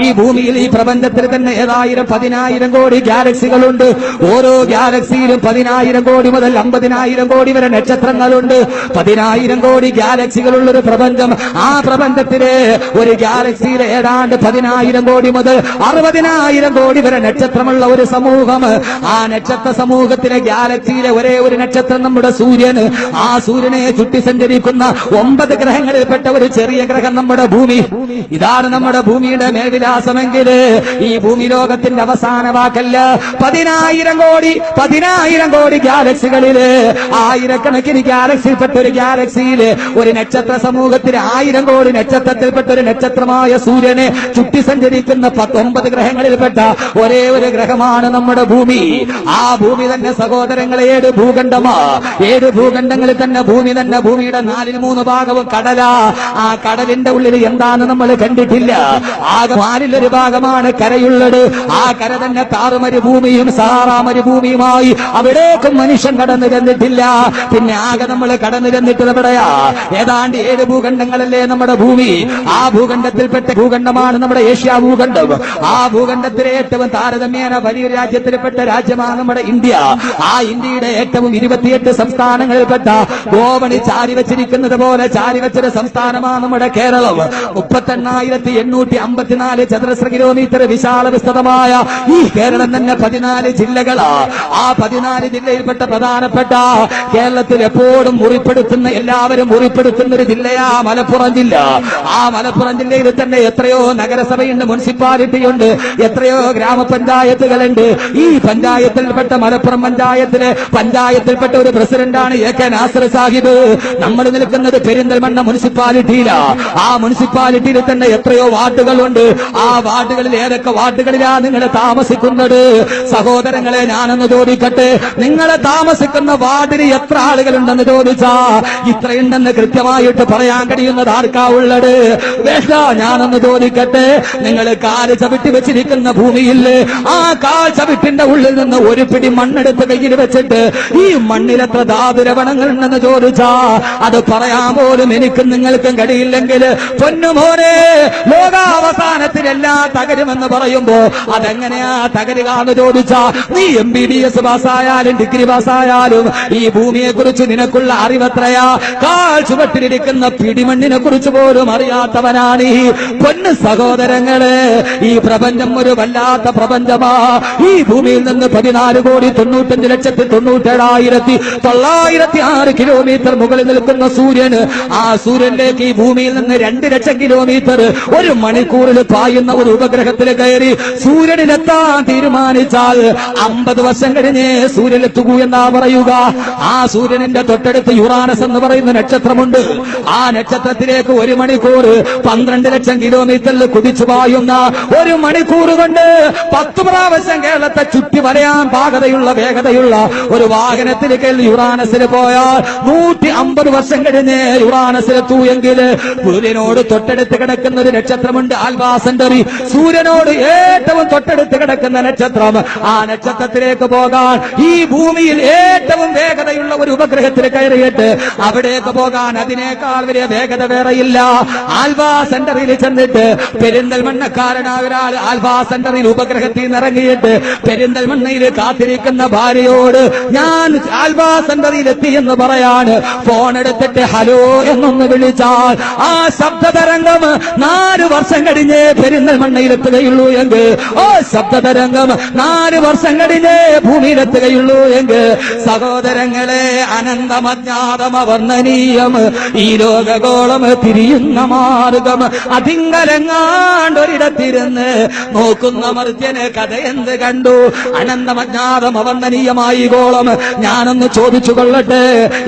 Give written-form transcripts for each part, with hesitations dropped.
ഈ ഭൂമിയിൽ ഈ പ്രപഞ്ചത്തിൽ തന്നെ ഏതായിരം 10,000 കോടി ഗാലക്സികളുണ്ട്. ഓരോ ഗാലക്സിയിലും 10,000 കോടി മുതൽ 50,000 കോടി വരെ നക്ഷത്രങ്ങളുണ്ട്. 10,000 കോടി ഗാലക്സികളുള്ളൊരു പ്രപഞ്ചം. ആ പ്രപഞ്ചത്തിലെ ഒരു ഗാലക്സിയിൽ ഏതാണ്ട് 10,000 കോടി മുതൽ 60,000 കോടി വരെ നക്ഷത്രമുള്ള ഒരു സമൂഹം. ആ നക്ഷത്ര സമൂഹത്തിലെ ഗാലക്സിയിലെ ഒരേ ഒരു നക്ഷത്രം നമ്മുടെ സൂര്യൻ. ആ സൂര്യനെ ചുറ്റി സഞ്ചരിക്കുന്ന 9 ഗ്രഹങ്ങളിൽപ്പെട്ട ഒരു ചെറിയ ഗ്രഹം നമ്മുടെ ഭൂമി. ഇതാണ് നമ്മുടെ ഭൂമിയുടെ മേൽവിലാസമെങ്കിൽ ഈ ഭൂമി ലോകത്തിന്റെ അവസാന വാക്കല്ല. 10,000 കോടി ഗാലക്സികളില് ആയിരക്കണക്കിന് ഗാലക്സിയിൽപ്പെട്ട ഒരു ഗാലക്സിയില് ഒരു നക്ഷത്ര സമൂഹത്തിൽ 1000 കോടി നക്ഷത്രത്തിൽപ്പെട്ട ഒരു നക്ഷത്രമായ സൂര്യനെ ചുറ്റി സഞ്ചരിക്കുന്ന 9 ഗ്രഹങ്ങളിൽപ്പെട്ട ഒരേ ഒരു ഗ്രഹമാണ് നമ്മുടെ ഭൂമി. ആ ഭൂമി തന്നെ സഹോദരങ്ങളെ 7 ഭൂഖണ്ഡമാ. 7 ഭൂഖണ്ഡങ്ങളിൽ തന്നെ ഭൂമി തന്നെ. ഭൂമിയുടെ 4/3 ഭാഗവും കടലാ. ആ കടലിന്റെ ഉള്ളിൽ എന്താണെന്ന് നമ്മൾ കണ്ടിട്ടില്ല. ആകെ 4/1 ഭാഗമാണ് കരയുള്ളത്. ആ കര തന്നെ താറ് മരുഭൂമിയും സഹാറാ മരുഭൂമിയുമായി അവിടേക്കും മനുഷ്യൻ കടന്നു ചെന്നിട്ടില്ല. പിന്നെ ആകെ നമ്മൾ കടന്നു ചെന്നിട്ട് എവിടെയാ? ഏതാണ്ട് 7 ഭൂഖണ്ഡങ്ങളല്ലേ നമ്മുടെ ഭൂമി. ആ ഭൂഖണ്ഡത്തിൽപ്പെട്ട ഭൂഖണ്ഡമാണ് നമ്മുടെ ഏഷ്യ ഭൂഖണ്ഡം. ആ ഭൂഖണ്ഡത്തിലെ ഏറ്റവും താരതമ്യേന വലിയൊരു രാജ്യത്തിൽപ്പെട്ട രാജ്യമാണ് നമ്മുടെ ഇന്ത്യ. ആ ഇന്ത്യയുടെ ഏറ്റവും 28 സംസ്ഥാനങ്ങളിൽപ്പെട്ട ഗോവണി ചാരി വെച്ചിരിക്കുന്നത് പോലെ ചാരി വെച്ചൊരു സംസ്ഥാനമാണ് നമ്മുടെ കേരളം. 38,854 ചതുരശ്ര കിലോമീറ്റർ വിശാല വിസ്തൃതമായ ഈ കേരളം തന്നെ 14 ജില്ലകളാ. ആ 14 ജില്ലയിൽപ്പെട്ട പ്രധാനപ്പെട്ട കേരളത്തിൽ എപ്പോഴും മുറിപ്പെടുത്തുന്ന എല്ലാവരും മുറിപ്പെടുത്തുന്ന ഒരു ജില്ലയാ മലപ്പുറം ജില്ല. ആ മലപ്പുറം ജില്ലയിൽ തന്നെ എത്രയോ നഗരസഭയുണ്ട്, മുനിസിപ്പാലിറ്റിയുണ്ട്, എത്രയോ ഗ്രാമപഞ്ചായത്തുകളുണ്ട്. ഈ പഞ്ചായത്തിൽപ്പെട്ട മലപ്പുറം പഞ്ചായത്തിൽപ്പെട്ട ഒരു പ്രസിഡന്റാണ് AK നാസർ സാഹിബ്. നമ്മൾ നിൽക്കുന്നത് പെരിന്തൽമണ്ണ മുനിസിപ്പാലിറ്റിയിലാ. ആ മുനിസിപ്പാലിറ്റിയിൽ തന്നെ എത്രയോ വാർഡുകളുണ്ട്. ആ വാർഡുകളിൽ ഏതൊക്കെ വാർഡുകളിലാണ് നിങ്ങൾ താമസിക്കുന്നത്? സഹോദരങ്ങളെ, ഞാനൊന്ന് ചോദിക്കട്ടെ, നിങ്ങൾ താമസിക്കുന്ന വാർഡിൽ എത്ര ആളുകളുണ്ടെന്ന് ചോദിച്ചാ ഇത്രയുണ്ടെന്ന് കൃത്യമായിട്ട് പറയാൻ കഴിയുന്നത് ആർക്കാ ഉള്ളത്? വേണ്ട, ഞാനൊന്ന് ചോദിക്കട്ടെ, നിങ്ങൾ കാല് ചവിട്ടി വെച്ചിരിക്കുന്ന ഭൂമിയില്ലേ, ആ കാൽ ചവിട്ടിന്റെ ഉള്ളിൽ നിന്ന് ഒരു പിടി മണ്ണെടുത്ത് കയ്യിൽ വെച്ചിട്ട് ഈ മണ്ണിലെത്ര ധാതുരവണങ്ങൾ ഉണ്ടെന്ന് ചോദിച്ചാ അത് പറയാൻ പോലും എനിക്കും നിങ്ങൾക്കും കഴിയില്ലെങ്കിൽ പൊന്നുമോനെ, ലോകാവസാനത്തിലെല്ലാം തകരുമെന്ന് പറയുമ്പോ അതെങ്ങനെയാ തകരുക എന്ന് ചോദിച്ചാ നീ MBBS പാസ്സായാലും ഡിഗ്രി പാസ്സായാലും ഈ ഭൂമിയെ കുറിച്ച് നിനക്കുള്ള അറിവത്രയാ? കാൽ ചുവട്ടിലിരിക്കുന്ന പിടിമണ്ണിനെ കുറിച്ച് പോലും അറിയാത്തവനാണ് ഈ പൊന്നു സഹോദരങ്ങളെ. ഈ പ്രപഞ്ചം ഒരു വല്ലാത്ത പ്രപഞ്ചമാ. ഈ ഭൂമിയിൽ നിന്ന് 14,95,97,906 കിലോമീറ്റർ മുകളിൽ നിൽക്കുന്ന സൂര്യന്, ആ സൂര്യനിലേക്ക് ഈ ഭൂമിയിൽ നിന്ന് 2 ലക്ഷം കിലോമീറ്റർ 1 മണിക്കൂറിൽ പായുന്ന ഒരു ഉപഗ്രഹത്തിൽ കയറി സൂര്യനിലെത്താൻ തീരുമാനിച്ചാൽ 50 വർഷം കഴിഞ്ഞേ സൂര്യനിലെത്തുകൂ എന്നാ പറയുക. ആ സൂര്യനിന്റെ തൊട്ടടുത്ത് യുറാനസ് എന്ന് പറയുന്ന നക്ഷത്രമുണ്ട്. ആ നക്ഷത്രത്തിലേക്ക് 1 മണിക്കൂർ 12 ലക്ഷം കിലോമീറ്ററിൽ കുതിച്ചു പായുന്ന 1 മണിക്കൂർ കൊണ്ട് 10 പ്രാവശ്യം കേരളത്തെ ചുറ്റി വരയാൻ പാകതയുള്ള വേഗതയുള്ള ഒരു വാഹനത്തിലേക്ക് യുറാനസിൽ പോയാൽ 150 വർഷം കഴിഞ്ഞ് യുറാനസിലെത്തൂ എങ്കിൽ സൂര്യനോട് തൊട്ടടുത്ത് കിടക്കുന്ന ഒരു നക്ഷത്രമുണ്ട്, ആൽഫാ സെന്ററി. സൂര്യനോട് ഏറ്റവും തൊട്ടടുത്ത് കിടക്കുന്ന നക്ഷത്രം. ആ നക്ഷത്രത്തിലേക്ക് പോകാൻ ഈ ഭൂമിയിൽ ഏറ്റവും വേഗതയുള്ള ഒരു ഉപഗ്രഹത്തിൽ കയറിയിട്ട് അവിടേക്ക് പോകാൻ അതിനേക്കാൾ വലിയ വേഗത വേറെയില്ല. ആൽഫാ സെന്ററിൽ ചെന്നിട്ട് പെരിന്തൽമണ്ണക്കാരനായ ഒരാൾ ആൽഫാ സെന്ററിൽ ഉപഗ്രഹത്തിൽ നിന്നിറങ്ങിയിട്ട് പെരിന്തൽമണ്ണയിൽ കാത്തിരിക്കുന്ന ഭാര്യയോട് ഞാൻ ആൽഫാ സെന്ററിൽ എത്തി എന്ന് പറയാൻ ഫോൺ എടുത്തിട്ട് ഹലോ എന്നൊന്ന് വിളിച്ചാൽ ആ ശബ്ദതരംഗം 4 വർഷം കഴിഞ്ഞേ പെരിന്തൽമണ്ണയിലെത്തുകയുള്ളൂ എങ്കിൽ, ആ ശബ്ദതരംഗം 4 വർഷം കഴിഞ്ഞേ ഭൂമിയിലെത്തുകയുള്ളൂ എങ്കിൽ സഹോദരങ്ങളെ, അനന്തമജ്ഞാതമവർണ്ണനീയം ഈ ലോകഗോളം തിരിയുന്ന മാർഗം അതിങ്കലങ്ങാണ്ടൊരിടത്തിരുന്ന് നോക്കുന്ന മർത്യന് കഥ എന്ത് കണ്ടു? അനന്തമജ്ഞാതമവർണ്ണനീയമായി ഗോളം. ഞാനൊന്ന് ചോദിച്ചു കൊള്ളട്ടെ,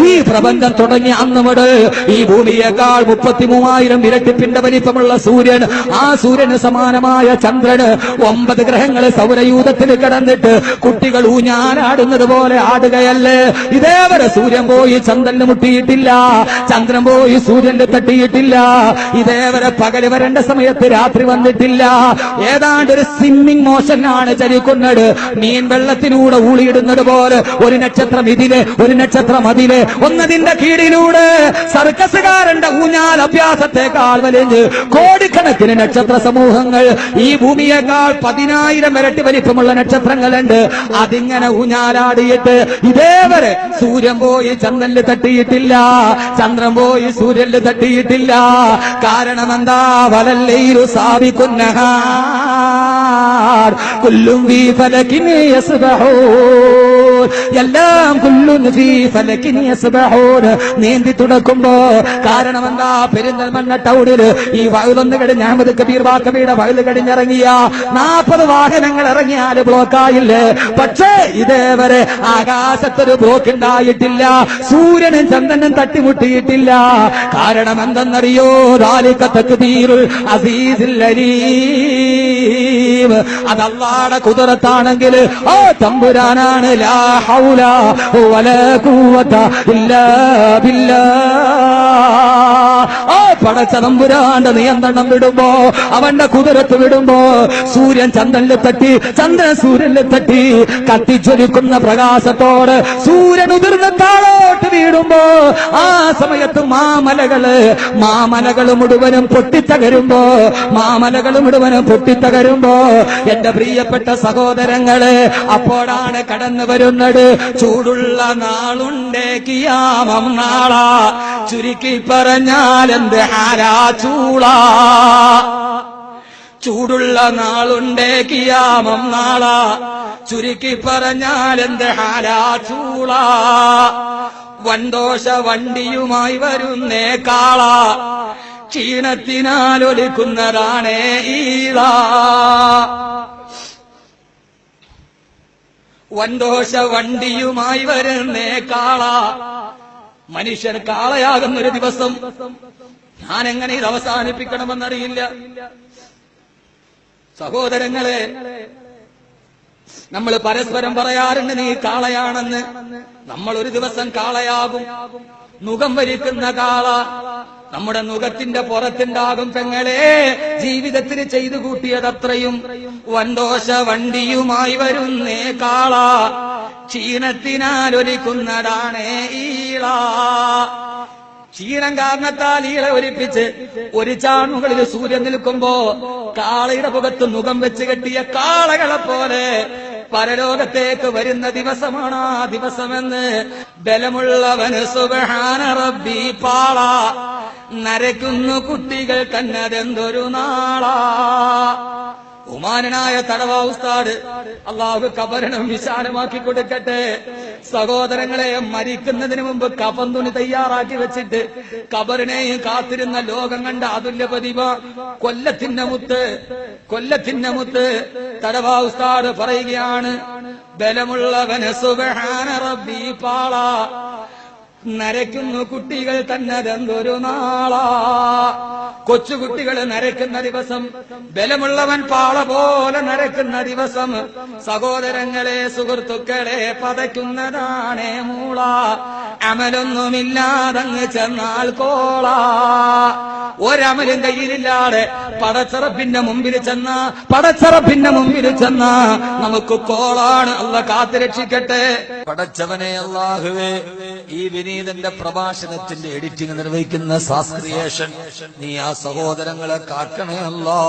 ഈ പ്രപഞ്ചം തുടങ്ങി അന്ന് മുതൽ ഈ ഭൂമിയേക്കാൾ 33,000 ഇരട്ടിപ്പിന്റെ വലിപ്പമുള്ള സൂര്യൻ, ആ സൂര്യന് സമാനമായ ചന്ദ്രന് 9 ഗ്രഹങ്ങൾ സൗരയൂഥത്തിൽ കിടന്നിട്ട് കുട്ടികൾ ഊഞ്ഞാലാടുന്നത് പോലെ ആടുകയല്ലേ? ഇതേവരെ സൂര്യൻ പോയി ചന്ദ്രന് മുട്ടിയിട്ടില്ല, ചന്ദ്രൻ പോയി സൂര്യന്റെ തട്ടിയിട്ടില്ല. ഇതേവരെ പകല് വരേണ്ട സമയത്ത് രാത്രി വന്നിട്ടില്ല. ഏതാണ്ട് ഒരു സ്വിമ്മിംഗ് മോഷനാണ് ചലിക്കുന്നത്. മീൻ വെള്ളത്തിലൂടെ ഊളിയിടുന്നത് പോലെ ഒരു നക്ഷത്രം ഇതിലെ ഒരു നക്ഷത്രം അതിലെ ഒന്നതിന്റെ കീഴിലൂടെ സർക്കസുകാരന്റെ ഊഞ്ഞാൽ അഭ്യാസത്തെക്കാൾ വലിഞ്ഞ് കോടിക്കണക്കിന് നക്ഷത്ര സമൂഹങ്ങൾ. ഈ ഭൂമിയേക്കാൾ 10,000 ഇരട്ടി വലിപ്പമുള്ള നക്ഷത്രങ്ങളുണ്ട്. അതിങ്ങനെ ഊഞ്ഞാലാടിയിട്ട് ഇതേവരെ സൂര്യൻ പോയി ചന്ദ്രനിൽ തട്ടിയിട്ടില്ല, ചന്ദ്രൻ പോയി സൂര്യനിൽ തട്ടിയിട്ടില്ല. കാരണം എന്താ? വലല്ലൈലു സാബിഖുന്നഹാർ കുല്ലും ഫീ ഫലകിൻ യസ്ബഹൂൻ. എല്ലാം കുല്ലുൻ ഫീ ഫലകിൻ യസ്ബഹൂൻ നീന്തി തുടക്കുമ്പോ. കാരണം എന്താ? പെരിന്തൽമണ്ണ ടൗണില് ഈ വയലൊന്ന് കഴിഞ്ഞ് അഹമ്മദ് കബീർ വാക്കബിയുടെ വയല് കഴിഞ്ഞിറങ്ങിയ 40 വാഹനങ്ങൾ ഇറങ്ങിയാല് ബ്ലോക്കായില്ലേ? പക്ഷേ ഇതേവരെ ആകാശത്തൊരു ബ്ലോക്ക് ഉണ്ടായിട്ടില്ല, സൂര്യനും ചന്ദ്രനും തട്ടിമുട്ടിയിട്ടില്ല. കാരണം എന്തെന്നറിയോ? ദാലിക തഖ്ദീറുൽ അസീസിൽ അലീം. അത് അല്ലാഹുവിന്റെ ഖുദ്റത്താണെങ്കിൽ ആ തമ്പുരാനാണ്. ലാ ഹൗല വലാ ഖുവത ഇല്ലാ ബില്ലാഹ്. ആ പടച്ച തമ്പുരാന്റെ നിയന്ത്രണം വിടുമ്പോ, അവന്റെ ഖുദ്റത്ത് വിടുമ്പോ സൂര്യൻ ചന്ദ്രനിൽ തട്ടി, ചന്ദ്രൻ സൂര്യനിൽ തട്ടി കത്തിച്ചൊരുക്കുന്ന പ്രകാശത്തോട് സൂര്യൻ ഉതിർന്ന് താഴോട്ട് വീടുമ്പോ ആ സമയത്ത് മാമലകൾ മുഴുവനും പൊട്ടിത്തകരുമ്പോ, എന്റെ പ്രിയപ്പെട്ട സഹോദരങ്ങള്, അപ്പോഴാണ് കടന്നു വരുന്നത് ചൂടുള്ള നാളുണ്ടേ കിയാമം നാളാ. ചുരുക്കി പറഞ്ഞാൽ എന്ത് ഹാരാ ചൂളാ. ചൂടുള്ള നാളുണ്ടേ കിയാമം നാളാ. ചുരുക്കി പറഞ്ഞാൽ എന്ത് ഹാരാ ചൂളാ. വൻദോഷ വണ്ടിയുമായി വരുന്നേ കാള. ക്ഷീണത്തിനാലൊലിക്കുന്നതാണേ ഈള. വൻദോഷ വണ്ടിയുമായി വരുന്നേ കാള. മനുഷ്യൻ കാളയാകുന്നൊരു ദിവസം. ഞാൻ എങ്ങനെ ഇത് അവസാനിപ്പിക്കണമെന്നറിയില്ല. സഹോദരങ്ങളെ, നമ്മൾ പരസ്പരം പറയാറുണ്ട് നീ കാളയാണെന്ന്. നമ്മൾ ഒരു ദിവസം കാളയാകും. നുകം വരിക്കുന്ന കാള നമ്മുടെ നുകത്തിന്റെ പുറത്തുണ്ടാകും. പെങ്ങളെ, ജീവിതത്തിന് ചെയ്തു കൂട്ടിയതത്രയും. വൻദോഷ വണ്ടിയുമായി വരുന്നേ കാള. ക്ഷീണത്തിനാലൊലിക്കുന്നതാണേ ഈള. ക്ഷീണം കാരണത്താൽ ഈളെ ഒലിപ്പിച്ച് ഒരു ചാണുകളിൽ സൂര്യൻ നിൽക്കുമ്പോ കാളയുടെ മുഖത്ത് നുകം വെച്ച് കെട്ടിയ കാളകളെ പോലെ പരലോകത്തേക്ക് വരുന്ന ദിവസമാണ് ആ ദിവസമെന്ന് ബലമുള്ളവന് സുബ്ഹാന റബ്ബി പാള. നരയ്ക്കുന്നു കുട്ടികൾ കന്നതെന്തൊരു നാളാ. ഉമാനായ തടവ ഉസ്താദ്, അള്ളാഹു കബറിനും വിശാലമാക്കി കൊടുക്കട്ടെ. സഹോദരങ്ങളെ, മരിക്കുന്നതിന് മുമ്പ് കഫൻ തുണി തയ്യാറാക്കി വെച്ചിട്ട് കബറിനെയും കാത്തിരുന്ന ലോകം കണ്ട അതുല്യ പ്രതിഭ കൊല്ലത്തിന്റെ മുത്ത് തടവ ഉസ്താദ് പറയുകയാണ്, ബലമുള്ളവന് സുബ്ഹാന റബ്ബി പാള. നരയ്ക്കുന്നു കുട്ടികൾ തന്നതെന്തൊരു നാളാ. കൊച്ചുകുട്ടികൾ നരയ്ക്കുന്ന ദിവസം, ബലമുള്ളവൻ പാള പോലെ നരയ്ക്കുന്ന ദിവസം. സഹോദരങ്ങളെ, സുഹൃത്തുക്കളെ, പതയ്ക്കുന്നതാണേ മൂള. അമലൊന്നുമില്ലാതങ്ങ് ചെന്നാൽ കോള. ഒരമലും കയ്യിലില്ലാതെ പടച്ചറപ്പിന്റെ മുമ്പിൽ ചെന്ന നമുക്ക് കോളാണ്. അള്ളാഹ് കാത്തുരക്ഷിക്കട്ടെ. പടച്ചവനെ അല്ലാഹുവേ, ഈ വിനീതന്റെ പ്രഭാഷണത്തിന്റെ എഡിറ്റിംഗ് നിർവഹിക്കുന്ന സാസ്ക്രിയേഷൻ നീ ആ സഹോദരങ്ങളെ കാക്കണേ അല്ലാ.